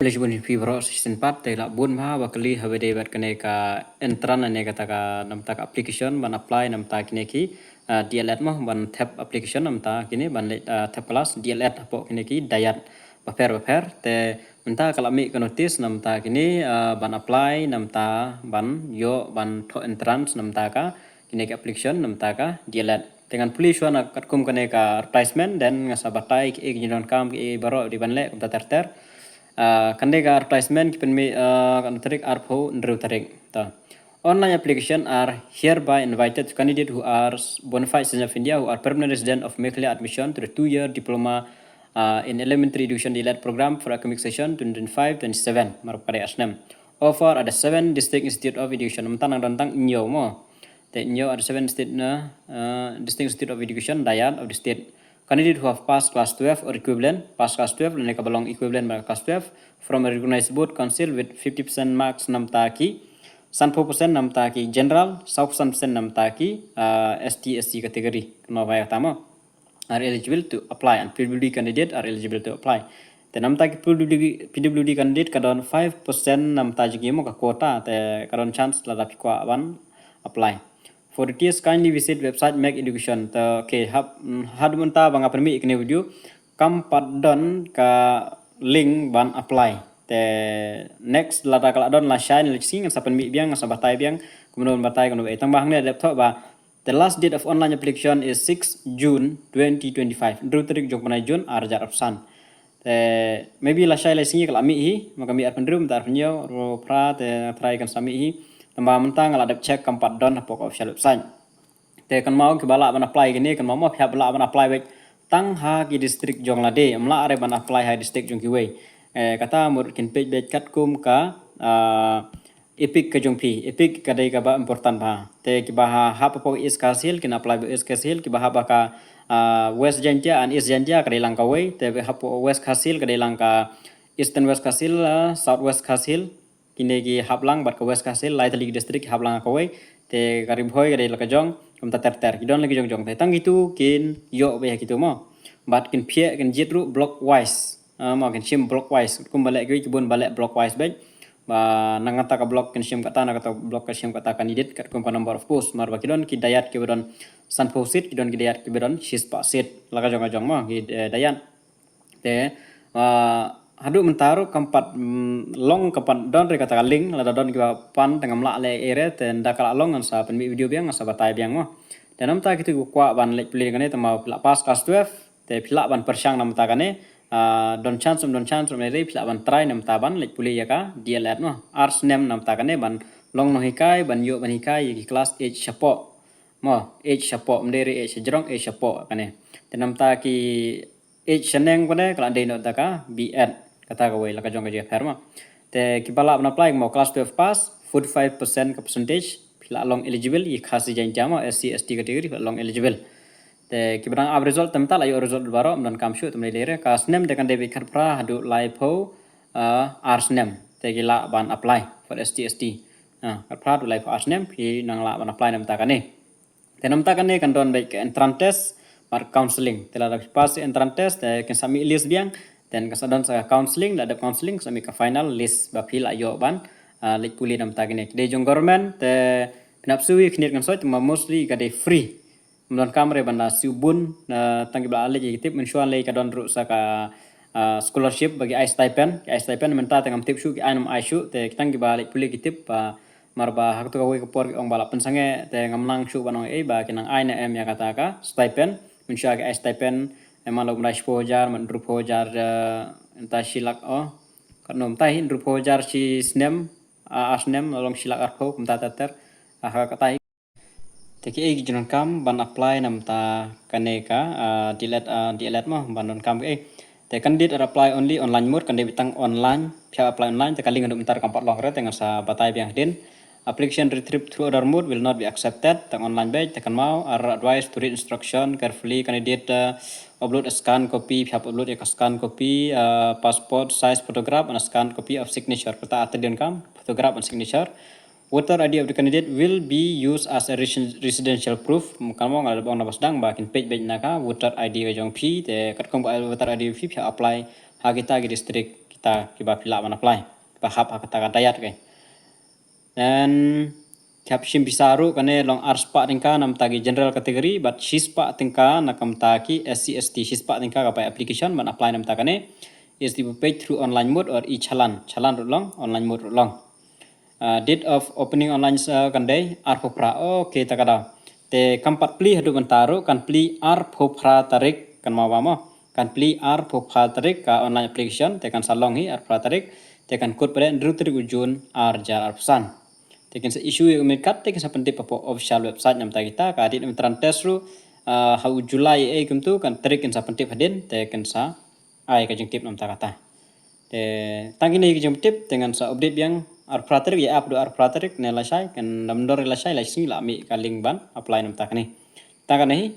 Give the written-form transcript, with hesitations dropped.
Eligible fibro assistant part te la bun ma bakali habe de bat kane ka entran ane kata ka nam ta application ban apply nam ta kine ki DLED mo ban tap application nam ta kine ban tap kelas DLED apo kine ki dayat baper te menta kala mi ka notice nam ta kini ban apply nam ta ban yo ban to entrance nam ta ka kine ki application nam ta ka DLED dengan police wana katkum kane ka advertisement dan ngasabatai ki ginon kam ki baro di ban le ta ter kandega advertisement kipen kan tarik arpo ndru tarik ta online application are hereby invited to candidates who are bona fide citizens of India who are permanent resident of Meghalaya admission to the 2-year diploma in elementary education DLED program for academic session 2025-27 maruk pada asnem offer ada 7 district institute of education mentanang rantang nyo mo te nyo ada 7 state district institute of education dayat of the state. Candidate who have passed class 12 or equivalent, pass class 12 dan belong equivalent by class 12 from a recognized board council with 50% marks nam taki, 10% nam taki general, 100% nam taki ST category. Kenapa pertama are eligible to apply and PWD candidate are eligible to apply. Dan nam taki PWD candidate kadon 5% nam taki mo ka quota te kadon chance la dapat ko awan apply. For details, kindly visit website Make Education. Okay, had munta bang apa mi ikne video kam padon ka link ban apply. Te next lada kala don la shine listing sapan mi biang sabatai biang kemudian batai kono tambah ne laptop ba the last date of online application is 6 June 2025. Dru tarik jong panai June arjar opsan. Te maybe la shine listing kala mi hi maka mi arpan drum tar penyo ro pra te try kan sami hi tambah mentang ala dap check kampat don pokok official website te kan mau ke bala ban apply gini kan mau pihak bala ban apply baik tang ha ki district jong lade amla are ban apply ha district jong ki we kata mur kin page baik kat kum ka epic ke jong pi epic ka dai ka ba important ba te ki ba ha pokok is kasil kin apply is kasil ki ba ba ka west jantia and east jantia ka dai lang ka we te ha west kasil ka dai lang ka eastern west kasil south west kasil kini ki hablang bat ka west kasil lai tali district hablang ka we te karib hoy gade laka jong kum ta ter kidon lagi jong te tang gitu kin yo be gitu mo bat kin pie kin jitru block wise mo kin sim block wise kum balek gi kibun balek block wise be ba nangata ka block kin sim kata na kata block ka sim kata kandidat kat kum ka number of post mar ba kidon ki dayat ki bedon san posit kidon ki dayat ki bedon sis pa sit laka jong mo ki dayat te hadu mentaru kampat long kampat don re kata link la don ki pan tengam la le ere ten da kala long sa pen video biang sa batai biang mo dan nam ta kitu kwa ban lek pilih kane tama pila pas class 12 te pila ban persyang nam ta kane don chance me re pila ban try nam ta ban lek pilih ya ka DLED no arts nem nam ta kane ban long no hikai ban yo ban hikai ki class age chapo mo age chapo mdere age jrong age chapo kane te nam ta ki age seneng kone kala de no ta ka BN kata kawai laka jong ka perma te kibala ban apply mo class 12 pass 45% ka percentage pila long eligible i khasi jan jama SC ST category long eligible te kibrang ab result temta la yo result baro dan kam shu temle lere ka snem de kan de bikar pra hadu live ho arsnem te gila ban apply for ST ST ka pra du live arsnem pi nang la ban apply nam ta kane te nam ta kane kan don baik entrance test par counseling tela pas entrance test te kan sami list biang dan kasadon sa counseling la ada counseling sami ka final list ba pil ayo ban lek puli nam tagine de jong government te pinapsui khnir kan soit ma mostly ka de free mlon kamre banda subun tangi bla ale tip mensuan le ka don ru sa ka scholarship bagi i stipend menta tangam tip shu ki anam ai shu te tangi ba lek puli tip marba hak to ka we ko por ong bala pensange te ngamlang shu banong e ba kinang ai na em ya kata ka stipend mensia ka stipend emang lo mrai spojar man rupojar entah silak kanom tai rupojar si snem asnem long silak arpo kum tater katai teki egi jinon kam ban apply nam ta kaneka DLED mo ban non kam te candidate apply only online mode kan bitang online pia apply online te kaling untuk mentar kampat long re tengah sa batai biang din application retrieved through other mode will not be accepted tang online batch tekan mau are advised to read instruction carefully candidate upload a scan copy pihak upload a scan copy passport size photograph and a scan copy of signature kata atadian kam photograph and signature voter ID of the candidate will be used as a residential proof kamu ngal bang nabas dang bakin page naka voter ID ka jong pi te kat kom voter ID pi pihak apply ha kita di district kita kiba pila ban apply kiba hap kata dayat ke dan caption bisaru kane long arspa tingka nam tagi general kategori but shispa tingka nakam taki SC/ST shispa tingka ka application ban apply nam takane is the page through online mode or e-chalan long online mode long date of opening online kandai arpopra okay takada te kampat pli hadu bantaro kan pli arpopra tarik kan mawamo kan pli arpopra tarik ka online application te kan salong hi arpopra tarik te kan kod pada ndrutri ujun arjar arpsan tekan sa issue yang mereka tekan sa penting papo official website nam ta kita ka adit tran test ru hau Julai kum tu kan tekan sa penting hadin tekan sa ai ka jeng tip nam ta kata te tangini ka jeng tip dengan sa update yang arprater ya app do arprater ne la sai kan nam dor la sai la sing la mi ka link ban apply nam ta kani ta kan hi